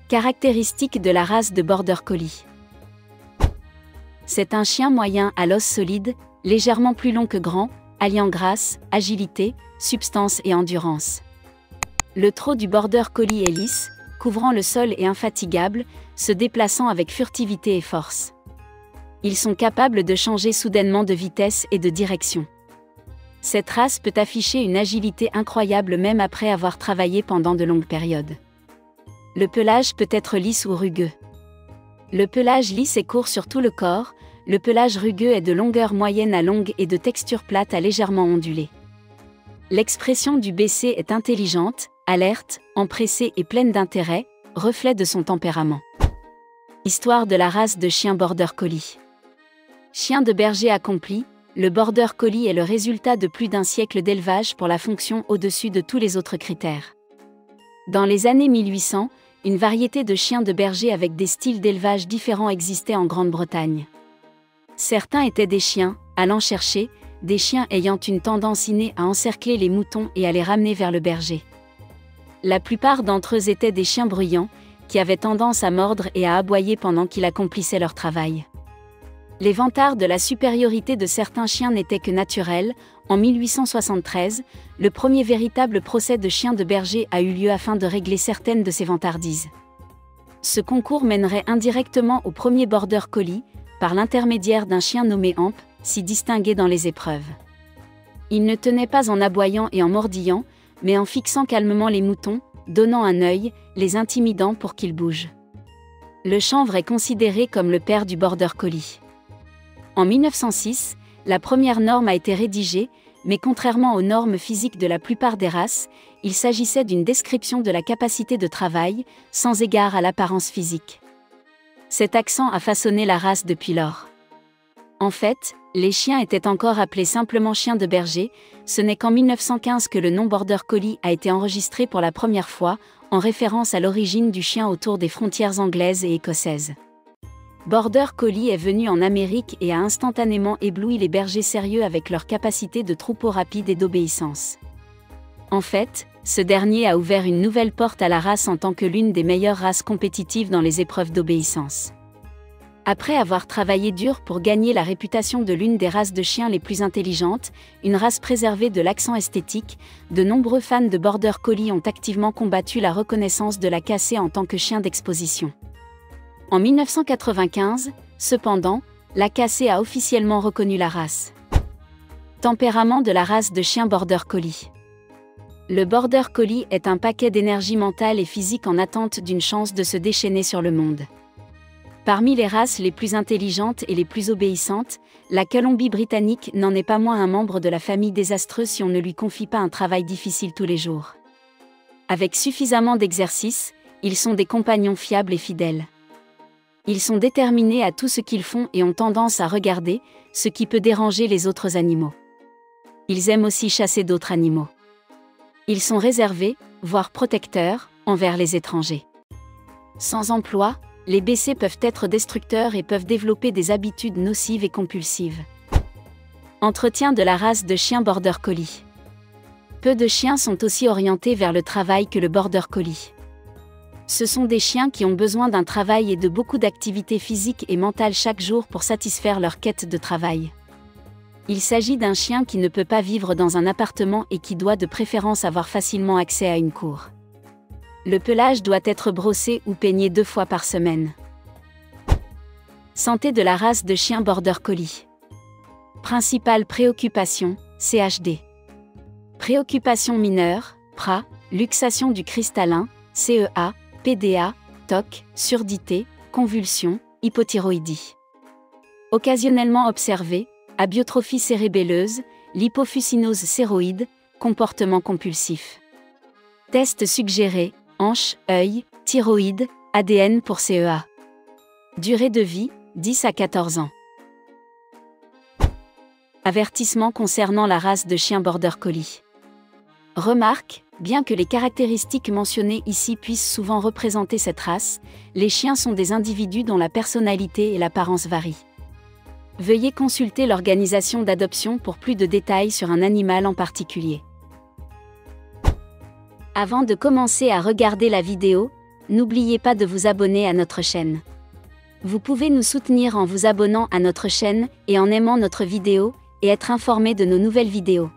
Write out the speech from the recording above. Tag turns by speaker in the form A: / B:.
A: Caractéristiques de la race de Border Collie. C'est un chien moyen à l'os solide, légèrement plus long que grand, alliant grâce, agilité, substance et endurance. Le trot du Border Collie est lisse, couvrant le sol et infatigable, se déplaçant avec furtivité et force. Ils sont capables de changer soudainement de vitesse et de direction. Cette race peut afficher une agilité incroyable même après avoir travaillé pendant de longues périodes. Le pelage peut être lisse ou rugueux. Le pelage lisse est court sur tout le corps, le pelage rugueux est de longueur moyenne à longue et de texture plate à légèrement ondulée. L'expression du BC est intelligente, alerte, empressée et pleine d'intérêt, reflet de son tempérament. Histoire de la race de chien Border Collie. Chien de berger accompli, le Border Collie est le résultat de plus d'un siècle d'élevage pour la fonction au-dessus de tous les autres critères. Dans les années 1800, une variété de chiens de berger avec des styles d'élevage différents existait en Grande-Bretagne. Certains étaient des chiens, allant chercher, des chiens ayant une tendance innée à encercler les moutons et à les ramener vers le berger. La plupart d'entre eux étaient des chiens bruyants, qui avaient tendance à mordre et à aboyer pendant qu'ils accomplissaient leur travail. Les vantards de la supériorité de certains chiens n'étaient que naturels. En 1873, le premier véritable procès de chiens de berger a eu lieu afin de régler certaines de ces vantardises. Ce concours mènerait indirectement au premier Border Collie, par l'intermédiaire d'un chien nommé Amp, si distingué dans les épreuves. Il ne tenait pas en aboyant et en mordillant, mais en fixant calmement les moutons, donnant un œil, les intimidant pour qu'ils bougent. Le chanvre est considéré comme le père du Border Collie. En 1906, la première norme a été rédigée, mais contrairement aux normes physiques de la plupart des races, il s'agissait d'une description de la capacité de travail, sans égard à l'apparence physique. Cet accent a façonné la race depuis lors. En fait, les chiens étaient encore appelés simplement chiens de berger, ce n'est qu'en 1915 que le nom Border Collie a été enregistré pour la première fois, en référence à l'origine du chien autour des frontières anglaises et écossaises. Border Collie est venu en Amérique et a instantanément ébloui les bergers sérieux avec leur capacité de troupeau rapide et d'obéissance. En fait, ce dernier a ouvert une nouvelle porte à la race en tant que l'une des meilleures races compétitives dans les épreuves d'obéissance. Après avoir travaillé dur pour gagner la réputation de l'une des races de chiens les plus intelligentes, une race préservée de l'accent esthétique, de nombreux fans de Border Collie ont activement combattu la reconnaissance de la KC en tant que chien d'exposition. En 1995, cependant, la KC a officiellement reconnu la race. Tempérament de la race de chien Border Collie. Le Border Collie est un paquet d'énergie mentale et physique en attente d'une chance de se déchaîner sur le monde. Parmi les races les plus intelligentes et les plus obéissantes, la Colombie-Britannique n'en est pas moins un membre de la famille désastreuse si on ne lui confie pas un travail difficile tous les jours. Avec suffisamment d'exercice, ils sont des compagnons fiables et fidèles. Ils sont déterminés à tout ce qu'ils font et ont tendance à regarder, ce qui peut déranger les autres animaux. Ils aiment aussi chasser d'autres animaux. Ils sont réservés, voire protecteurs, envers les étrangers. Sans emploi, les BC peuvent être destructeurs et peuvent développer des habitudes nocives et compulsives. Entretien de la race de chien Border Collie. Peu de chiens sont aussi orientés vers le travail que le Border Collie. Ce sont des chiens qui ont besoin d'un travail et de beaucoup d'activités physiques et mentales chaque jour pour satisfaire leur quête de travail. Il s'agit d'un chien qui ne peut pas vivre dans un appartement et qui doit de préférence avoir facilement accès à une cour. Le pelage doit être brossé ou peigné 2 fois par semaine. Santé de la race de chien Border Collie. Principale préoccupation, CHD. Préoccupations mineures, PRA, luxation du cristallin, CEA, PDA, TOC, surdité, convulsions, hypothyroïdie. Occasionnellement observé, abiotrophie cérébelleuse, l'hypophysinose céroïde, comportement compulsif. Test suggéré, hanche, œil, thyroïde, ADN pour CEA. Durée de vie, 10 à 14 ans. Avertissement concernant la race de chien Border Collie. Remarque, bien que les caractéristiques mentionnées ici puissent souvent représenter cette race, les chiens sont des individus dont la personnalité et l'apparence varient. Veuillez consulter l'organisation d'adoption pour plus de détails sur un animal en particulier. Avant de commencer à regarder la vidéo, n'oubliez pas de vous abonner à notre chaîne. Vous pouvez nous soutenir en vous abonnant à notre chaîne et en aimant notre vidéo, et être informé de nos nouvelles vidéos.